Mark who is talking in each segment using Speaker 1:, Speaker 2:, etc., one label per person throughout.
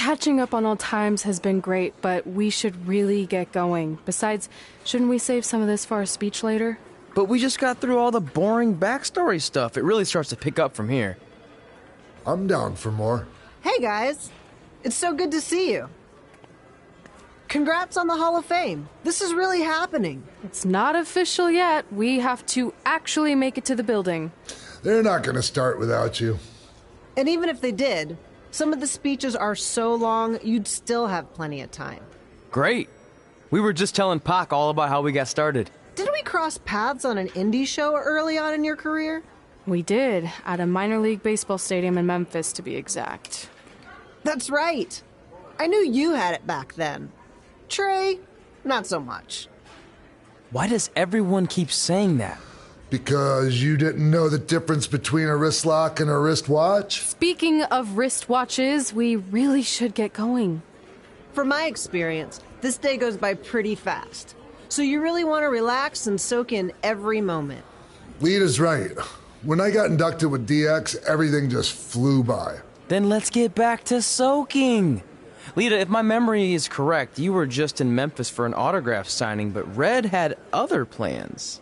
Speaker 1: Catching up on old times has been great, but we should really get going. Besides, shouldn't we save some of this for our speech later?
Speaker 2: But we just got through all the boring backstory stuff. It really starts to pick up from here.
Speaker 3: I'm down for more.
Speaker 4: Hey guys, it's so good to see you. Congrats on the Hall of Fame. This is really happening.
Speaker 1: It's not official yet. We have to actually make it to the building.
Speaker 3: They're not going to start without you.
Speaker 4: And even if they did, some of the speeches are so long, you'd still have plenty of time.
Speaker 2: Great. We were just telling Pac all about how we got started.
Speaker 4: Didn't we cross paths on an indie show early on in your career?
Speaker 1: We did, at a minor league baseball stadium in Memphis, to be exact.
Speaker 4: That's right. I knew you had it back then. Trey, not so much.
Speaker 2: Why does everyone keep saying that?
Speaker 3: Because you didn't know the difference between a wrist lock and a wristwatch?
Speaker 1: Speaking of wristwatches, we really should get going.
Speaker 4: From my experience, this day goes by pretty fast. So you really want to relax and soak in every moment.
Speaker 3: Lita's right. When I got inducted with DX, everything just flew by.
Speaker 2: Then let's get back to soaking. Lita, if my memory is correct, you were just in Memphis for an autograph signing, but Red had other plans.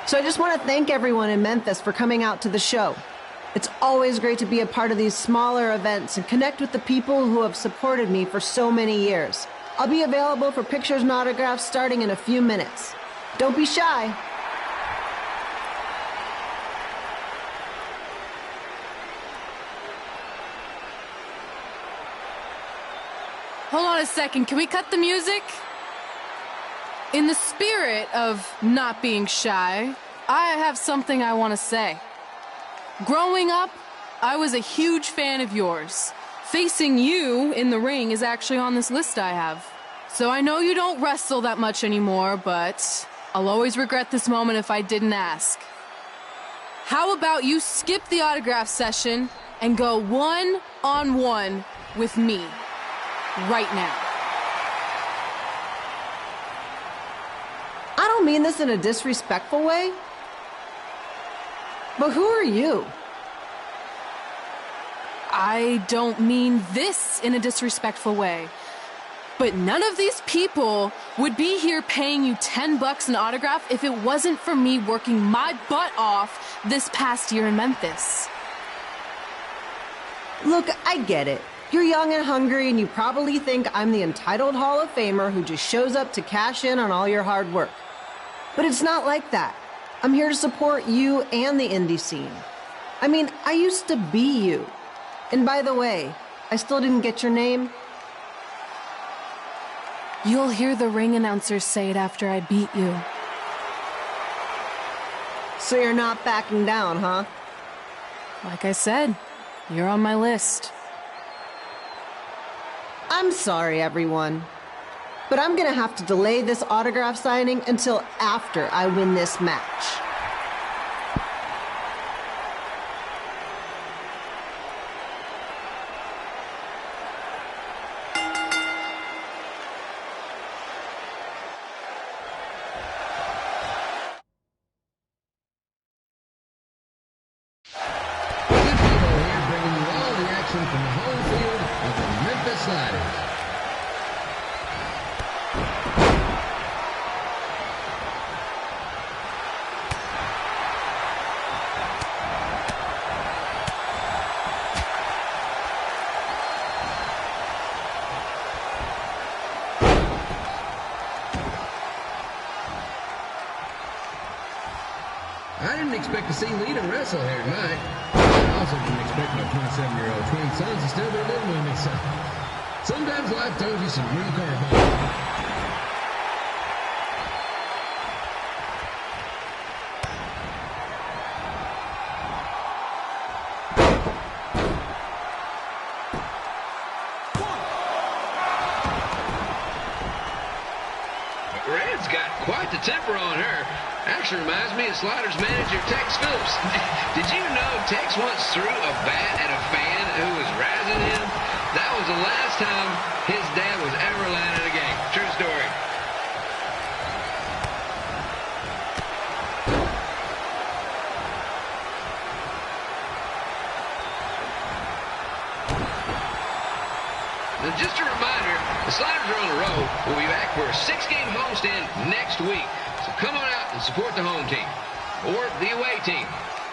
Speaker 4: So I just want to thank everyone in Memphis for coming out to the show. It's always great to be a part of these smaller events and connect with the people who have supported me for so many years. I'll be available for pictures and autographs starting in a few minutes. Don't be shy.
Speaker 1: Hold on a second, can we cut the music? In the spirit of not being shy, I have something I want to say. Growing up, I was a huge fan of yours. Facing you in the ring is actually on this list I have. So I know you don't wrestle that much anymore, but I'll always regret this moment if I didn't ask. How about you skip the autograph session and go one-on-one with me right now?
Speaker 4: I don't mean this in a disrespectful way, but who are you?
Speaker 1: I don't mean this in a disrespectful way, but none of these people would be here paying you $10 an autograph if it wasn't for me working my butt off this past year in Memphis.
Speaker 4: Look, I get it. You're young and hungry, and you probably think I'm the entitled Hall of Famer who just shows up to cash in on all your hard work. But it's not like that. I'm here to support you and the indie scene. I mean, I used to be you. And by the way, I still didn't get your name.
Speaker 1: You'll hear the ring announcers say it after I beat you.
Speaker 4: So you're not backing down, huh?
Speaker 1: Like I said, you're on my list.
Speaker 4: I'm sorry, everyone. But I'm gonna have to delay this autograph signing until after I win this match.
Speaker 5: Here bringing you all the action from the home field of the Memphis Sliders. I didn't expect to see Lita wrestle here tonight. I also didn't expect my 27-year-old twin sons to still be living with me, so sometimes life throws you some real curveballs. quite the temper on her. Actually reminds me of Sliders manager Tex Phillips. Did you know Tex once threw a bat at a fan who was razzing him? That was the last time his dad was ever allowed in a game. True story. Now, just a reminder, the Sliders are on the road. We'll be back for a 6-game homestand next week. So come on out and support the home team or the away team.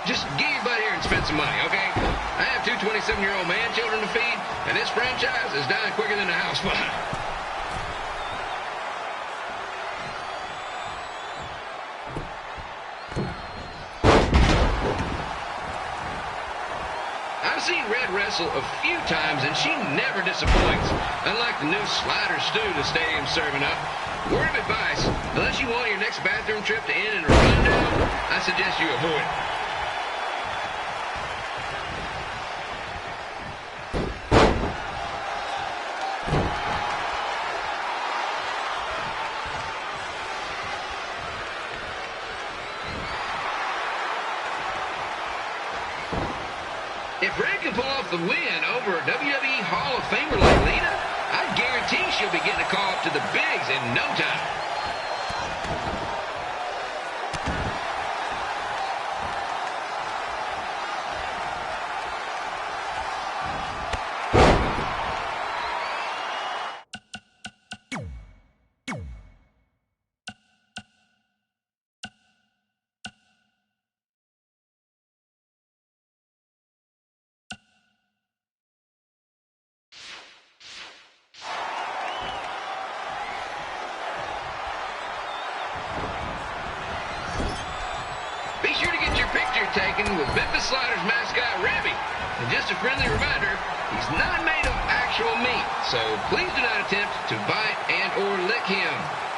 Speaker 5: Just get your butt here and spend some money, okay? I have 2 27-year-old man children to feed, and this franchise is dying quicker than the house fire. I've seen Red wrestle a few times, and she never disappoints. Unlike the new Slider stew the stadium's serving up. Word of advice, unless you want your next bathroom trip to end in a rundown, I suggest you avoid it. If Red can pull off the win over a WWE Hall of Famer like Lita, I guarantee she'll be getting a call up to the bigs in no time. Be sure to get your picture taken with Memphis Sliders mascot Remy. And just a friendly reminder, he's not made of actual meat, so please do not attempt to bite and or lick him.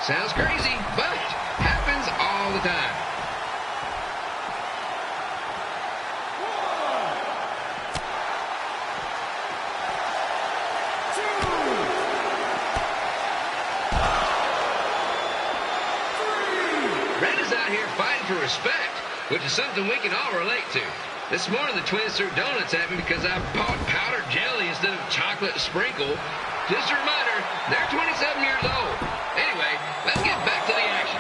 Speaker 5: Sounds crazy, but happens all the time. Red is out here fighting for respect, which is something we can all relate to. This morning, the Twins threw donuts at me because I bought powdered jelly instead of chocolate sprinkle. Just a reminder, they're 27 years old. Anyway, let's get back to the action.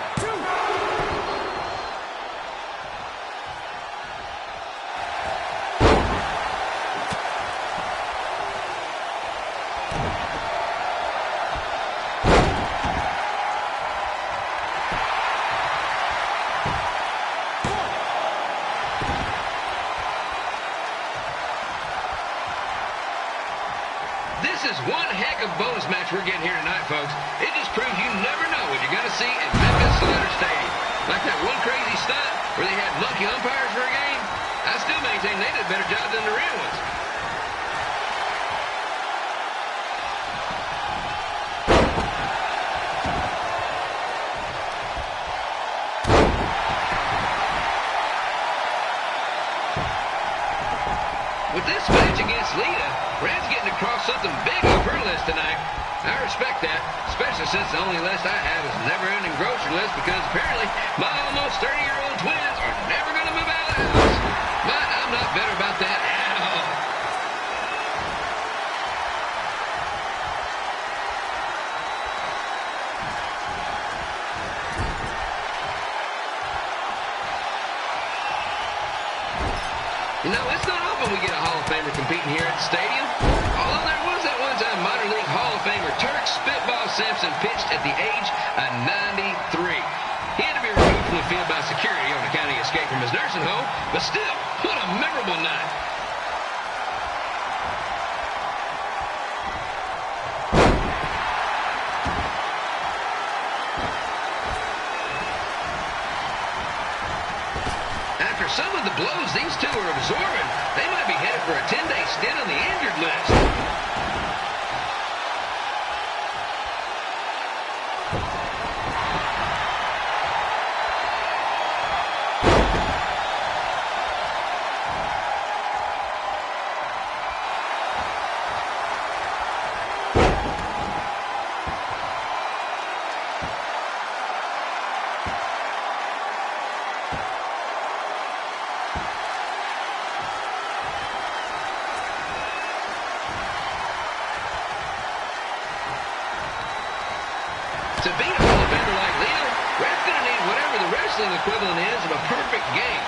Speaker 5: This is one heck of a bonus match we're getting here tonight, folks. It just proves you never know what you're going to see at Memphis Sliders Stadium. Like that one crazy stunt where they had monkey umpires for a game. I still maintain they did a better job than the real ones. With this match against Lita, Red's getting across something big off her list tonight. I respect that, especially since the only list I have is a never-ending grocery list because apparently my almost 30-year-old twins are never going to move out of the house. But I'm not bitter about that at all. You know, it's not often we get a Hall of Famer competing here at the stadium. Although there was that one-time minor league Hall of Famer Turk Spitball Simpson pitched at the age of 93. He had to be removed from the field by security on account of escape from his nursing home, but still, what a memorable night. After some of the blows these two are absorbing, they might be headed for a 10-day stint on the injured list. To beat a Hall of Famer like Lita, Red's going to need whatever the wrestling equivalent is of a perfect game.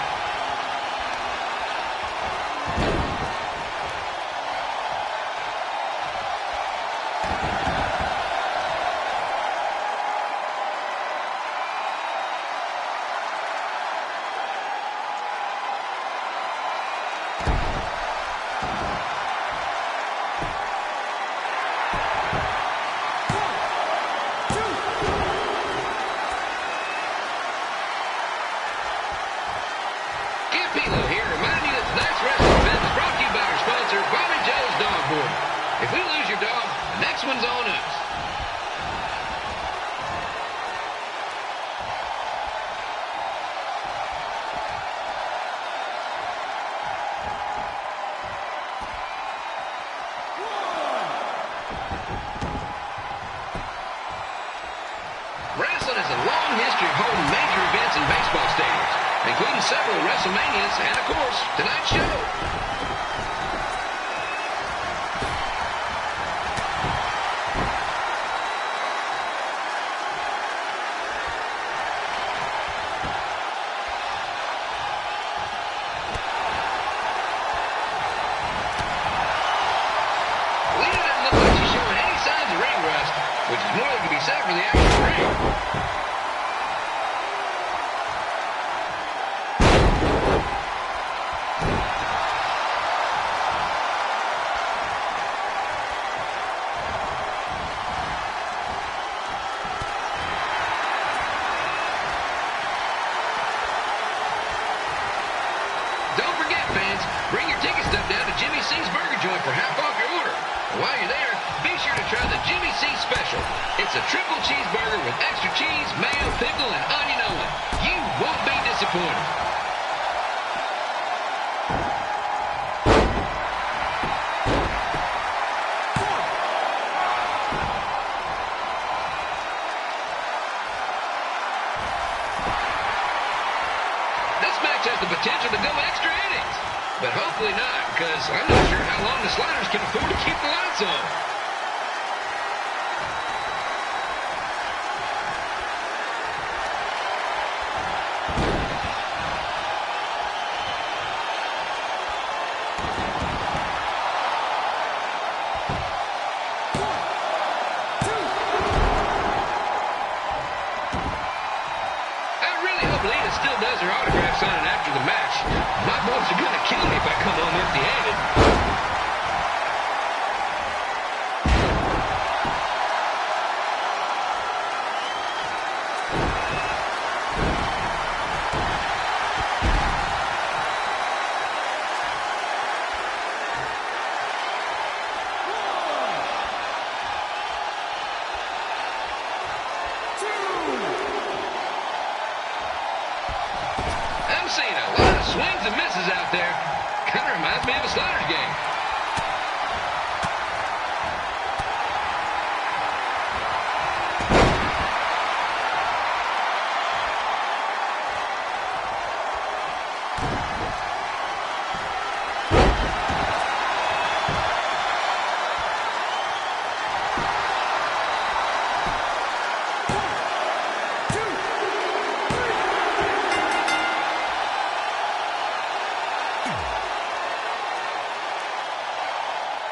Speaker 5: If we lose your dog, the next one's on us. Wrestling has a long history of holding major events in baseball stadiums, including several WrestleManias and, of course, tonight's show. Which is more than can be said for the actual ring. Don't forget, fans, bring your ticket stub down to Jimmy C's Burger Joint for half off your order. And while you're there, be sure to try the Jimmy C Special. It's a triple cheeseburger with extra cheese, mayo, pickle, and onion only. You won't be disappointed. This match has the potential to go extra innings. But hopefully not, because I'm not sure how long the Sliders can afford to keep the lights on. Lita still does her autograph signing after the match. My boys are going to kill me if I come home empty-handed. I'm seeing a lot of swings and misses out there. Kind of reminds me of a Sliders game.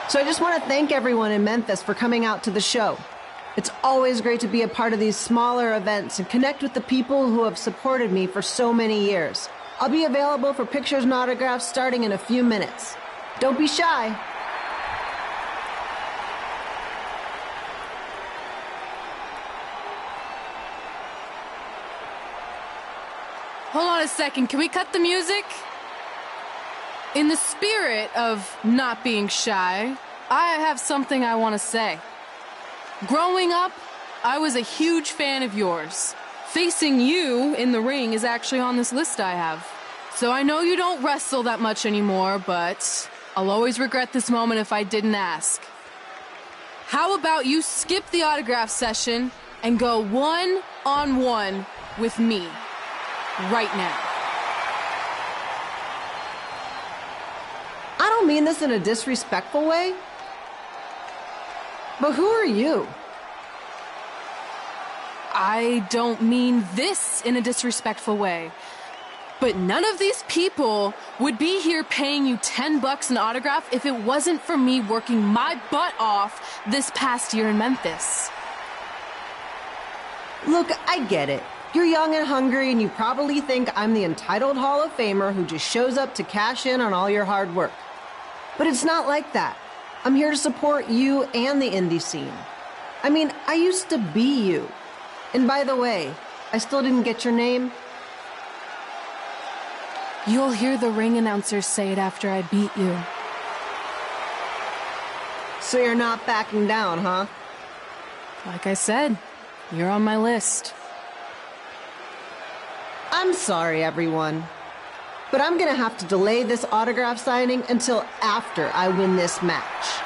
Speaker 4: So I just want to thank everyone in Memphis for coming out to the show. It's always great to be a part of these smaller events and connect with the people who have supported me for so many years. I'll be available for pictures and autographs starting in a few minutes. Don't be shy.
Speaker 1: Hold on a second. Can we cut the music? In the spirit of not being shy, I have something I want to say. Growing up, I was a huge fan of yours. Facing you in the ring is actually on this list I have. So I know you don't wrestle that much anymore, but I'll always regret this moment if I didn't ask. How about you skip the autograph session and go one-on-one with me right now?
Speaker 4: I don't mean this in a disrespectful way, but who are you?
Speaker 1: I don't mean this in a disrespectful way. But none of these people would be here paying you $10 an autograph if it wasn't for me working my butt off this past year in Memphis.
Speaker 4: Look, I get it. You're young and hungry, and you probably think I'm the entitled Hall of Famer who just shows up to cash in on all your hard work. But it's not like that. I'm here to support you and the indie scene. I mean, I used to be you. And by the way, I still didn't get your name.
Speaker 1: You'll hear the ring announcer say it after I beat you.
Speaker 4: So you're not backing down, huh?
Speaker 1: Like I said, you're on my list.
Speaker 4: I'm sorry, everyone. But I'm gonna have to delay this autograph signing until after I win this match.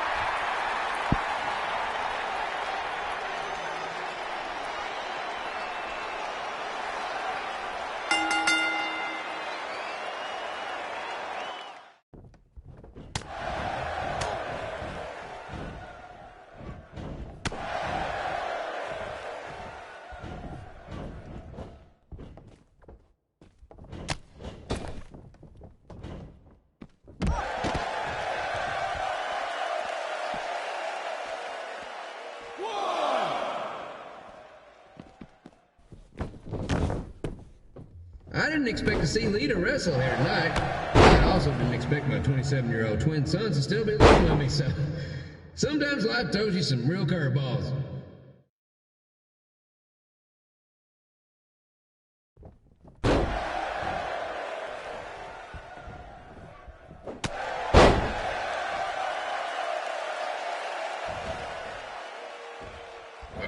Speaker 5: I didn't expect to see Lita wrestle here tonight. I also didn't expect my 27-year-old twin sons to still be living with me, so sometimes life throws you some real curveballs.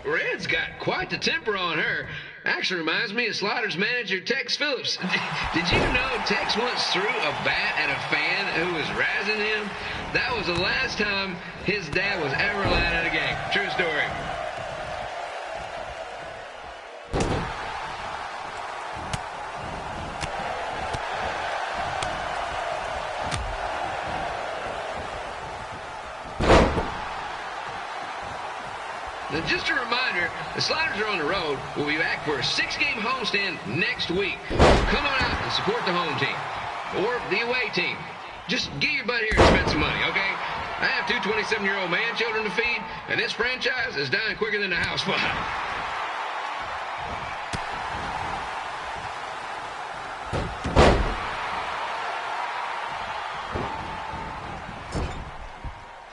Speaker 5: Red's got quite the temper on her. Actually reminds me of Slaughter's manager, Tex Phillips. Did you know Tex once threw a bat at a fan who was razzing him? That was the last time his dad was ever allowed at a game. True story. Now, just a reminder, the Sliders are on the road. We'll be back for a 6-game homestand next week. Come on out and support the home team or the away team. Just get your butt here and spend some money, okay? I have 2 27-year-old man children to feed, and this franchise is dying quicker than a house fire.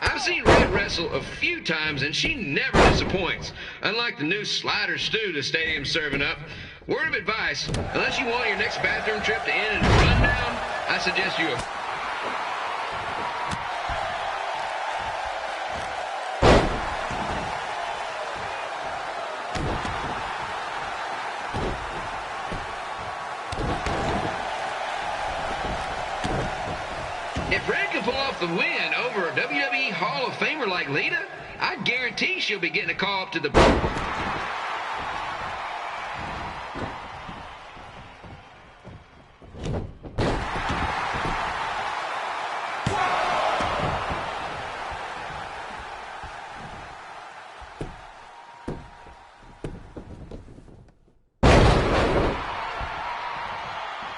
Speaker 5: I've seen Red wrestle a few times, and she never disappoints. Unlike the new slider stew the stadium's serving up. Word of advice, unless you want your next bathroom trip to end in a rundown, I suggest you... If Red can pull off the win over a WWE Hall of Famer like Lita, I guarantee she'll be getting a call up to the...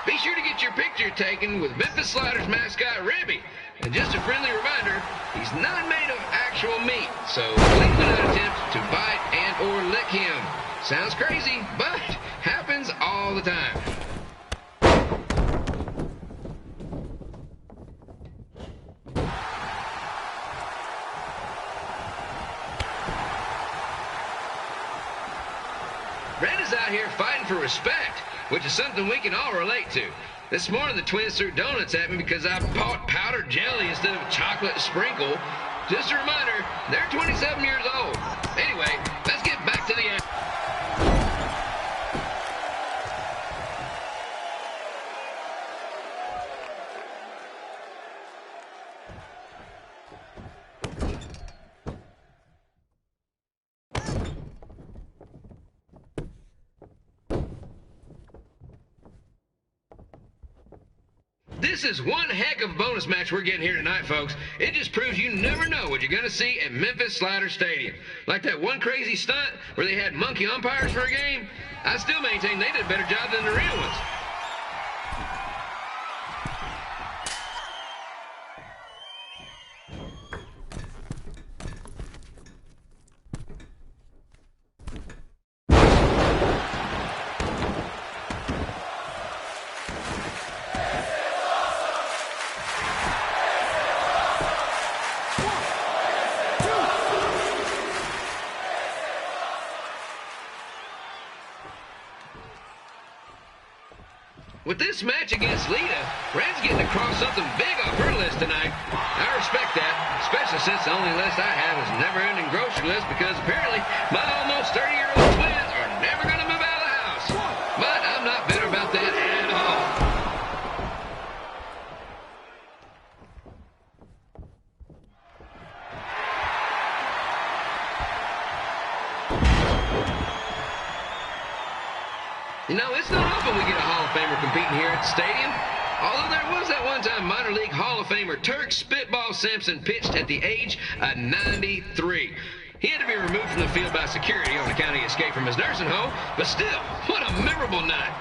Speaker 5: Be sure to get your picture taken with Memphis Sliders mascot Ribby. And just a friendly reminder, he's not made of actual meat, so please do not attempt to bite and or lick him. Sounds crazy, but happens all the time. Red is out here fighting for respect, which is something we can all relate to. This morning, the twins threw donuts at me because I bought powdered jelly instead of chocolate sprinkle. Just a reminder, they're 27 years old. Anyway, let's get back to the end. This is one heck of a bonus match we're getting here tonight, folks. It just proves you never know what you're going to see at Memphis Slider Stadium. Like that one crazy stunt where they had monkey umpires for a game. I still maintain they did a better job than the real ones. With this match against Lita, Red's getting to cross something big off her list tonight. I respect that, especially since the only list I have is a never-ending grocery list because apparently my almost 30-year-old twins are never going to move out of the house. But I'm not bitter about that at all. You know, it's not often we get a Hall of Famer competing here at the stadium. Although there was that one time minor league Hall of Famer Turk Spitball Simpson pitched at the age of 93. He had to be removed from the field by security on account of escape from his nursing home, but still, what a memorable night.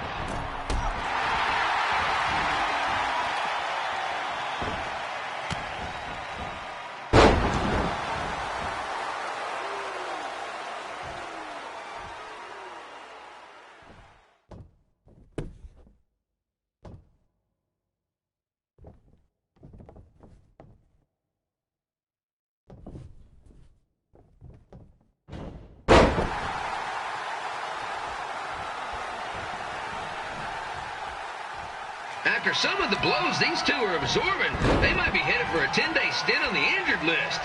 Speaker 5: After some of the blows these two are absorbing, they might be headed for a 10-day stint on the injured list.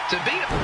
Speaker 5: To beat him.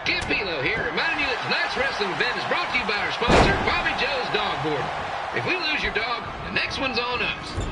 Speaker 5: Kid Pilo here, reminding you that tonight's wrestling event is brought to you by our sponsor, Bobby Joe's Dog Board. If we lose your dog, the next one's on us.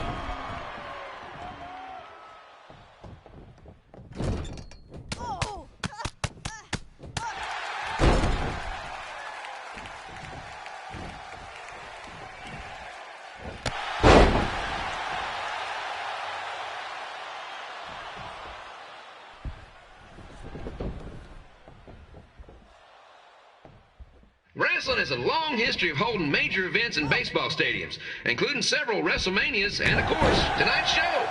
Speaker 5: Wrestling has a long history of holding major events in baseball stadiums, including several WrestleManias and, of course, tonight's show.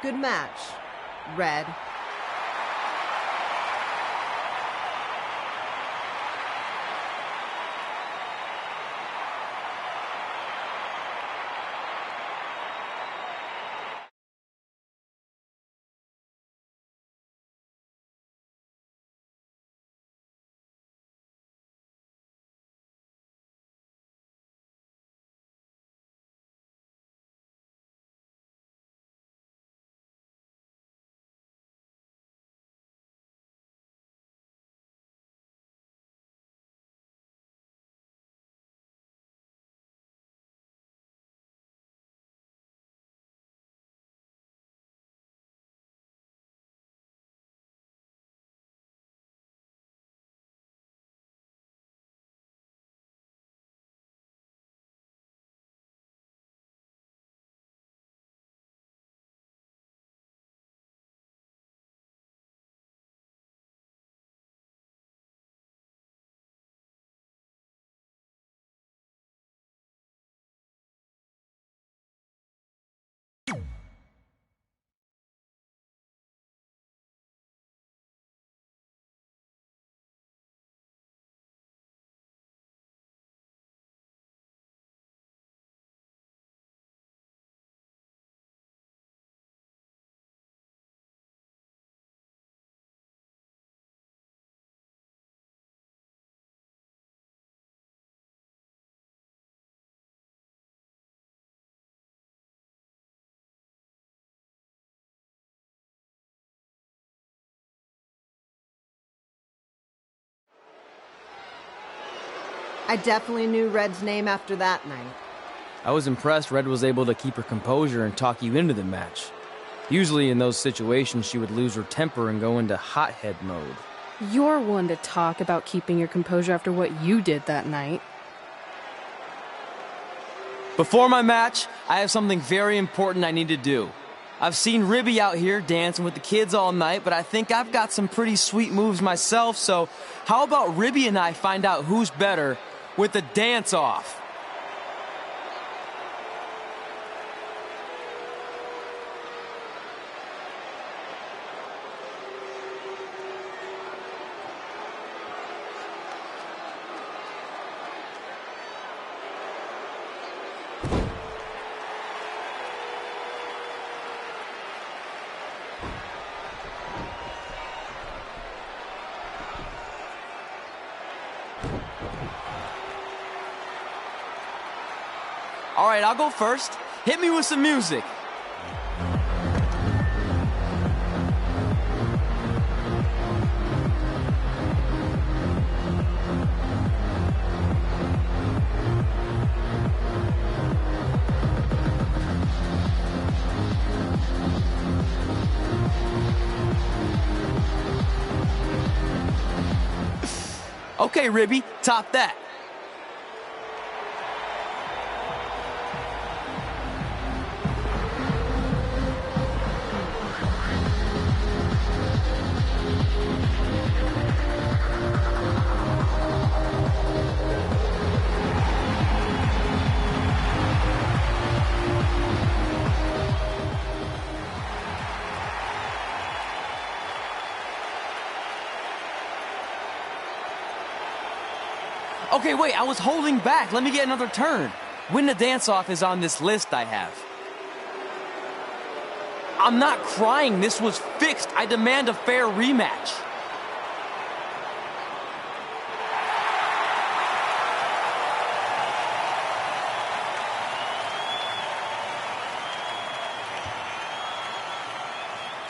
Speaker 4: Good match, Red. I definitely knew Red's name after that night.
Speaker 2: I was impressed Red was able to keep her composure and talk you into the match. Usually in those situations, she would lose her temper and go into hothead mode.
Speaker 1: You're one to talk about keeping your composure after what you did that night.
Speaker 2: Before my match, I have something very important I need to do. I've seen Ribby out here dancing with the kids all night, but I think I've got some pretty sweet moves myself, so how about Ribby and I find out who's better with the dance-off? All right, I'll go first. Hit me with some music. Okay, Ribby, top that. Okay, wait, I was holding back. Let me get another turn. Win the dance-off is on this list I have. I'm not crying. This was fixed. I demand a fair rematch.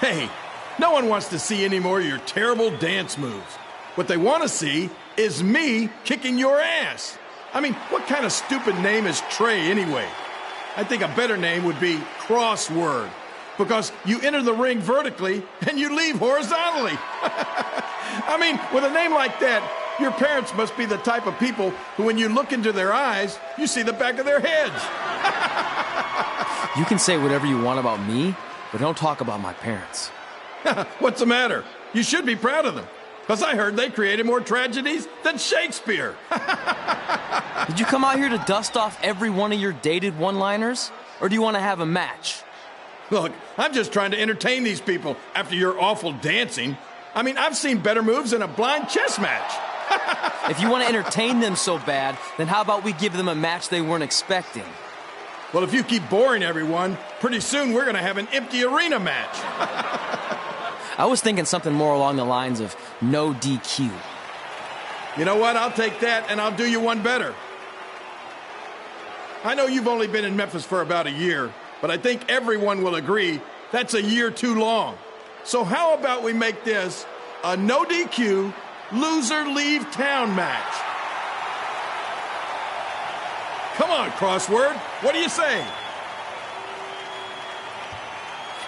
Speaker 6: Hey, no one wants to see any more of your terrible dance moves. What they want to see is me kicking your ass. I mean, what kind of stupid name is Trey anyway? I think a better name would be Crossword, because you enter the ring vertically and you leave horizontally. I mean, with a name like that, your parents must be the type of people who, when you look into their eyes, you see the back of their heads.
Speaker 2: You can say whatever you want about me, but don't talk about my parents.
Speaker 6: What's the matter? You should be proud of them, because I heard they created more tragedies than Shakespeare.
Speaker 2: Did you come out here to dust off every one of your dated one-liners? Or do you want to have a match?
Speaker 6: Look, I'm just trying to entertain these people after your awful dancing. I mean, I've seen better moves in a blind chess match.
Speaker 2: If you want to entertain them so bad, then how about we give them a match they weren't expecting?
Speaker 6: Well, if you keep boring everyone, pretty soon we're going to have an empty arena match.
Speaker 2: I was thinking something more along the lines of no DQ.
Speaker 6: You know what? I'll take that, and I'll do you one better. I know you've only been in Memphis for about a year, but I think everyone will agree that's a year too long. So how about we make this a no DQ, loser leave town match? Come on, Crossword. What do you say?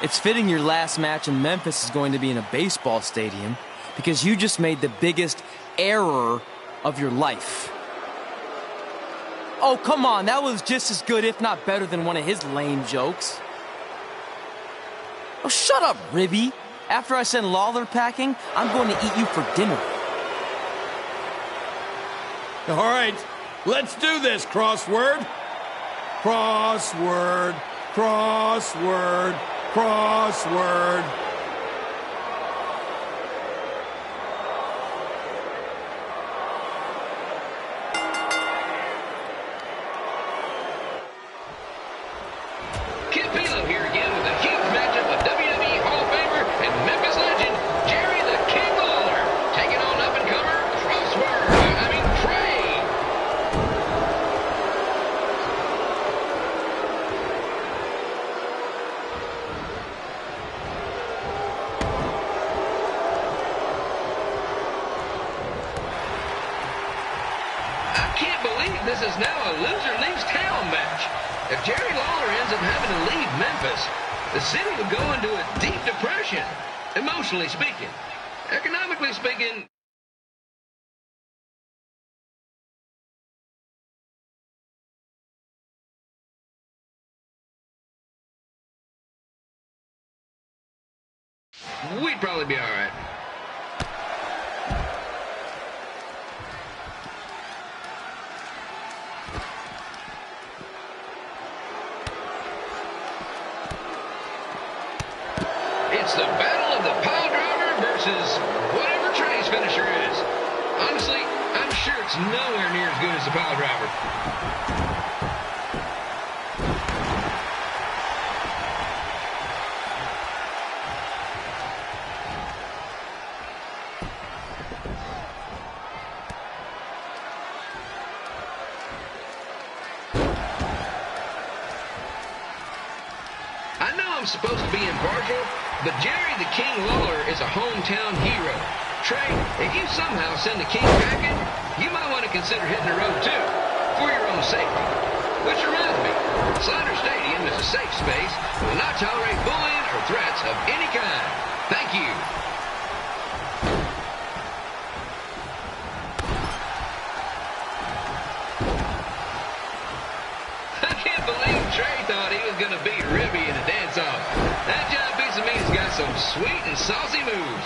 Speaker 2: It's fitting your last match in Memphis is going to be in a baseball stadium because you just made the biggest error of your life. Oh, come on. That was just as good, if not better, than one of his lame jokes. Oh, shut up, Ribby. After I send Lawler packing, I'm going to eat you for dinner.
Speaker 6: All right, let's do this, Crossword. Crossword, crossword, crossword.
Speaker 5: Kid Philo here again with a huge matchup of WWE Hall of Famer and Memphis legend Jerry the King Lawler taking on up-and-comer Trey. This is now a loser leaves town match. If Jerry Lawler ends up having to leave Memphis, the city would go into a deep depression, emotionally speaking. Economically speaking, we'd probably be all right. It's the battle of the pile driver versus whatever Trey's finisher is. Honestly, I'm sure it's nowhere near as good as the pile driver. I'm supposed to be impartial, but Jerry the King Lawler is a hometown hero. Trey, if you somehow send the King packing, you might want to consider hitting the road too, for your own safety. Which reminds me, Slaughter Stadium is a safe space and will not tolerate bullying or threats of any kind. Thank you. I can't believe Trey thought he was going to beat Ribby in a dance-off. That giant piece of meat's got some sweet and saucy moves.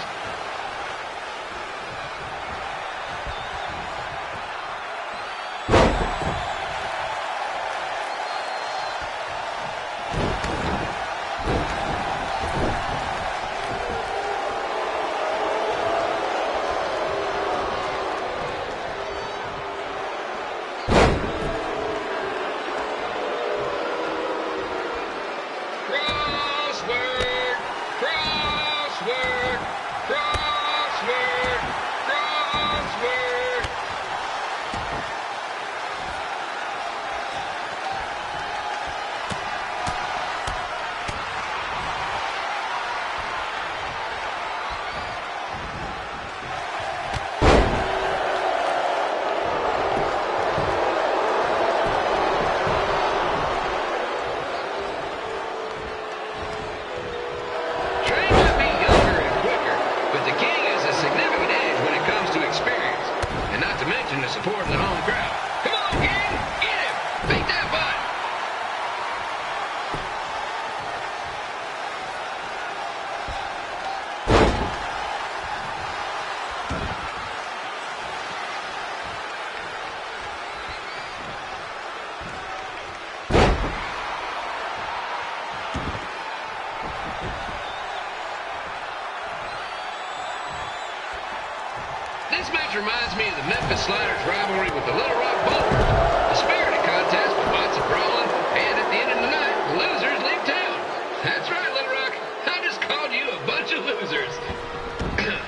Speaker 5: This match reminds me of the Memphis Sliders rivalry with the Little Rock Boulders. A spirited contest with lots of brawling, and at the end of the night, the losers leave town. That's right, Little Rock. I just called you a bunch of losers.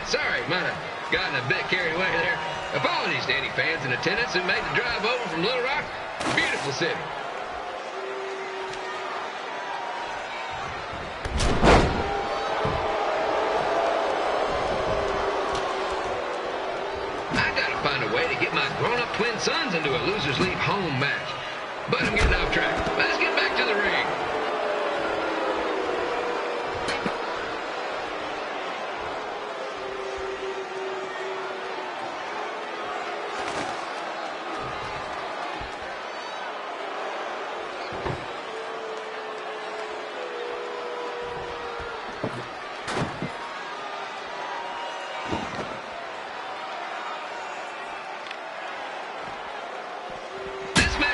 Speaker 5: Sorry, might have gotten a bit carried away there. Apologies to any fans in attendance who made the drive over from Little Rock. Beautiful city. Get my grown-up twin sons into a losers leave home match. But I'm getting off track. Let's get back to the ring.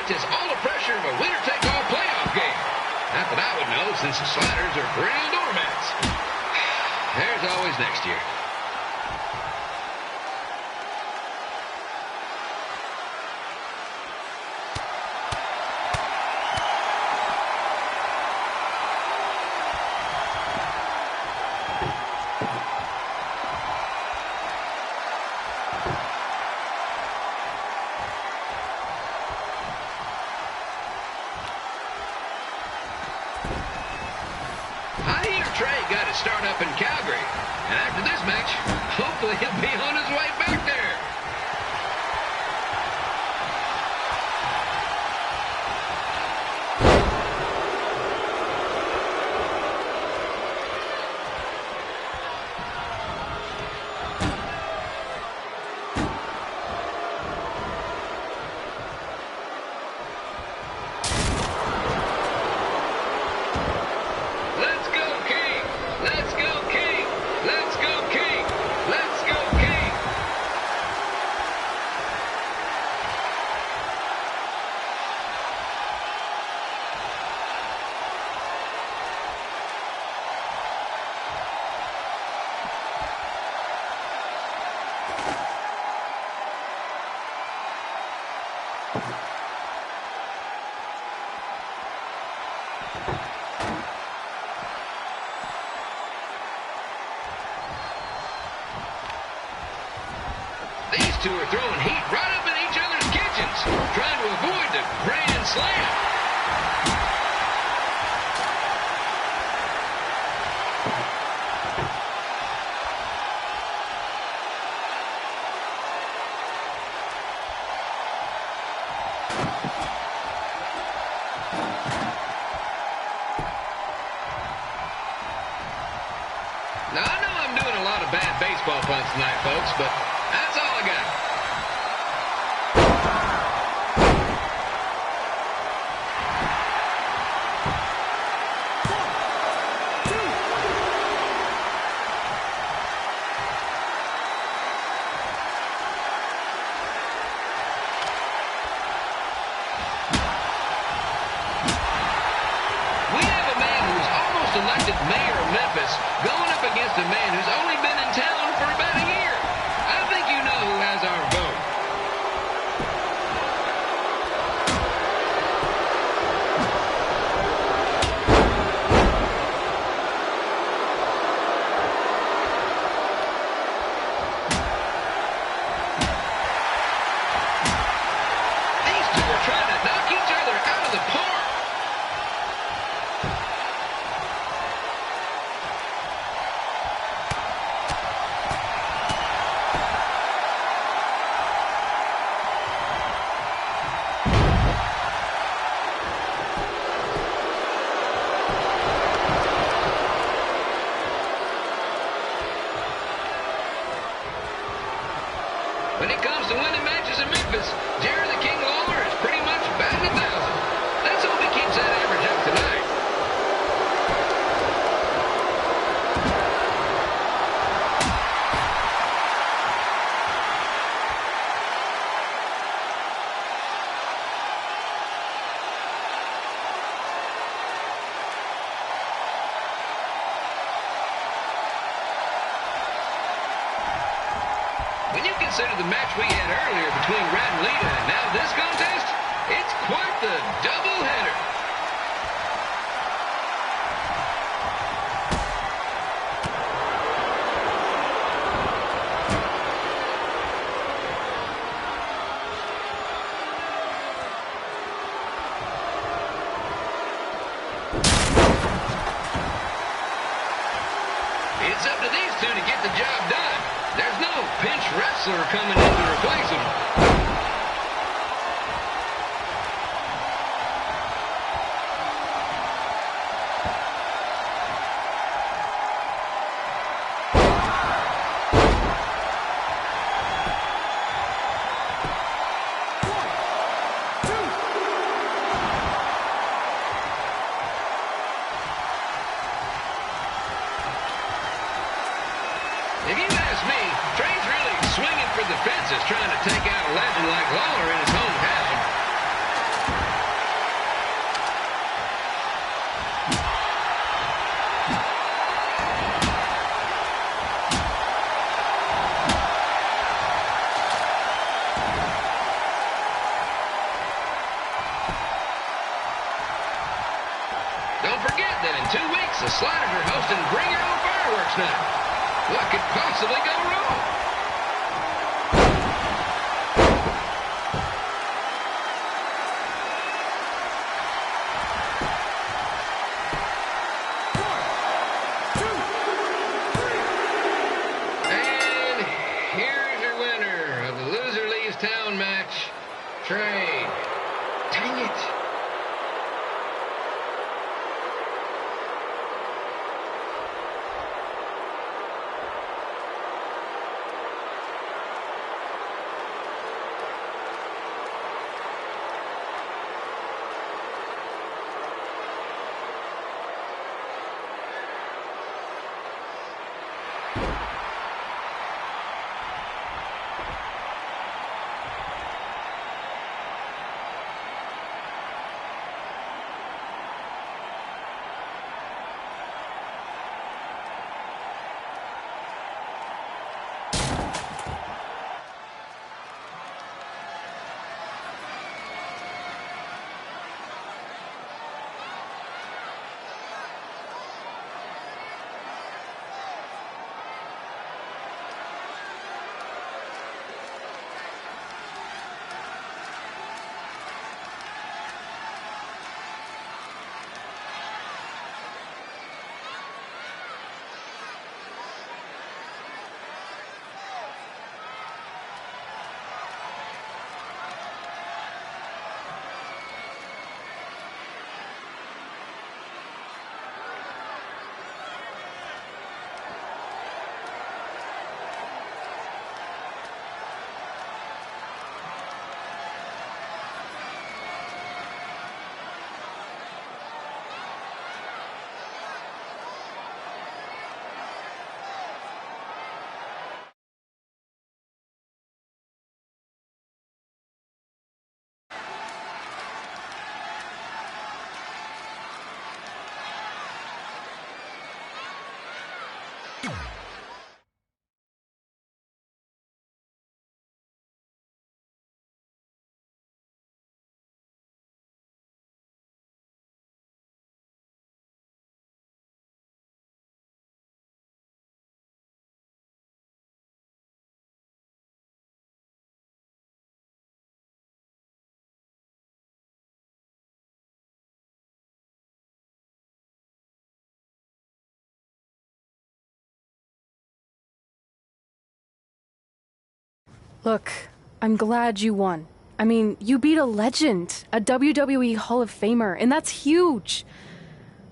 Speaker 5: Is all the pressure of a winner-take-all playoff game. Not that I would know, since the Sliders are perennial doormats. There's always next year. Trey got his start up in Calgary, and after this match, hopefully he'll be on his way back there. These two are throwing heat right up in each other's kitchens, trying to avoid the grand slam. Now, I know I'm doing a lot of bad baseball puns tonight, folks, but that's all I got. We have a man who's almost elected mayor of Memphis going up against a man who's only been in town for about a year. I think you know who has our vote. These two are trying to knock each other out of the park. When it comes to winning matches in Memphis, Jerry the King Lawler is pretty much batting 1,000. Let's hope he keeps that average up tonight. When you consider the match we had earlier between Red and Lita and now this contest, it's quite the doubleheader. It's up to these two to get the job done. There's no pinch wrestler coming in to replace him. If you ask me, Trey's really swinging for the fences trying to take out a legend like Lawler in his hometown. Don't forget that in 2 weeks, the Sliders are hosting Bring Your Own Fireworks Night. What could possibly go wrong? And here's your winner of the Loser Leaves Town match, Trey. Dang it.
Speaker 1: Look, I'm glad you won. I mean, you beat a legend, a WWE Hall of Famer, and that's huge.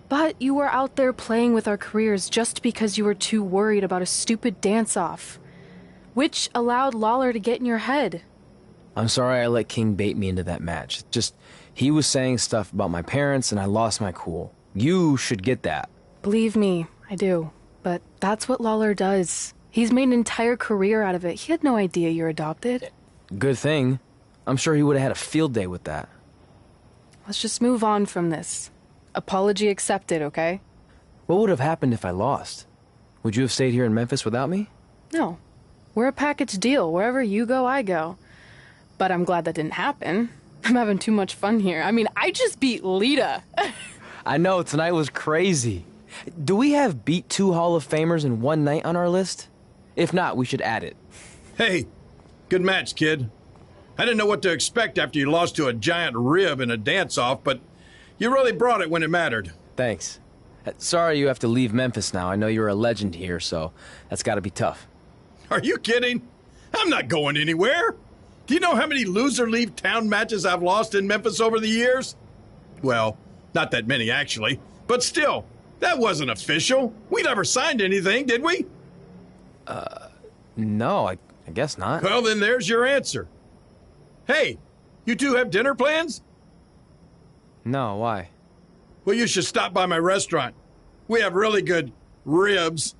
Speaker 1: But you were out there playing with our careers just because you were too worried about a stupid dance-off, which allowed Lawler to get in your head.
Speaker 2: I'm sorry I let King bait me into that match. Just, he was saying stuff about my parents and I lost my cool. You should get that.
Speaker 1: Believe me, I do. But that's what Lawler does. He's made an entire career out of it. He had no idea you're adopted.
Speaker 2: Good thing. I'm sure he would have had a field day with that.
Speaker 1: Let's just move on from this. Apology accepted, okay?
Speaker 2: What would have happened if I lost? Would you have stayed here in Memphis without me?
Speaker 1: No. We're a package deal. Wherever you go, I go. But I'm glad that didn't happen. I'm having too much fun here. I mean, I just beat Lita.
Speaker 2: I know, tonight was crazy. Do we have beat 2 Hall of Famers in one night on our list? If not, we should add it.
Speaker 6: Hey, good match, kid. I didn't know what to expect after you lost to a giant rib in a dance-off, but you really brought it when it mattered.
Speaker 2: Thanks. Sorry you have to leave Memphis now. I know you're a legend here, so that's gotta be tough.
Speaker 6: Are you kidding? I'm not going anywhere. Do you know how many loser-leave town matches I've lost in Memphis over the years? Well, not that many, actually. But still, that wasn't official. We never signed anything, did we?
Speaker 2: No, I guess not.
Speaker 6: Well, then there's your answer. Hey, you two have dinner plans?
Speaker 2: No, why?
Speaker 6: Well, you should stop by my restaurant. We have really good ribs.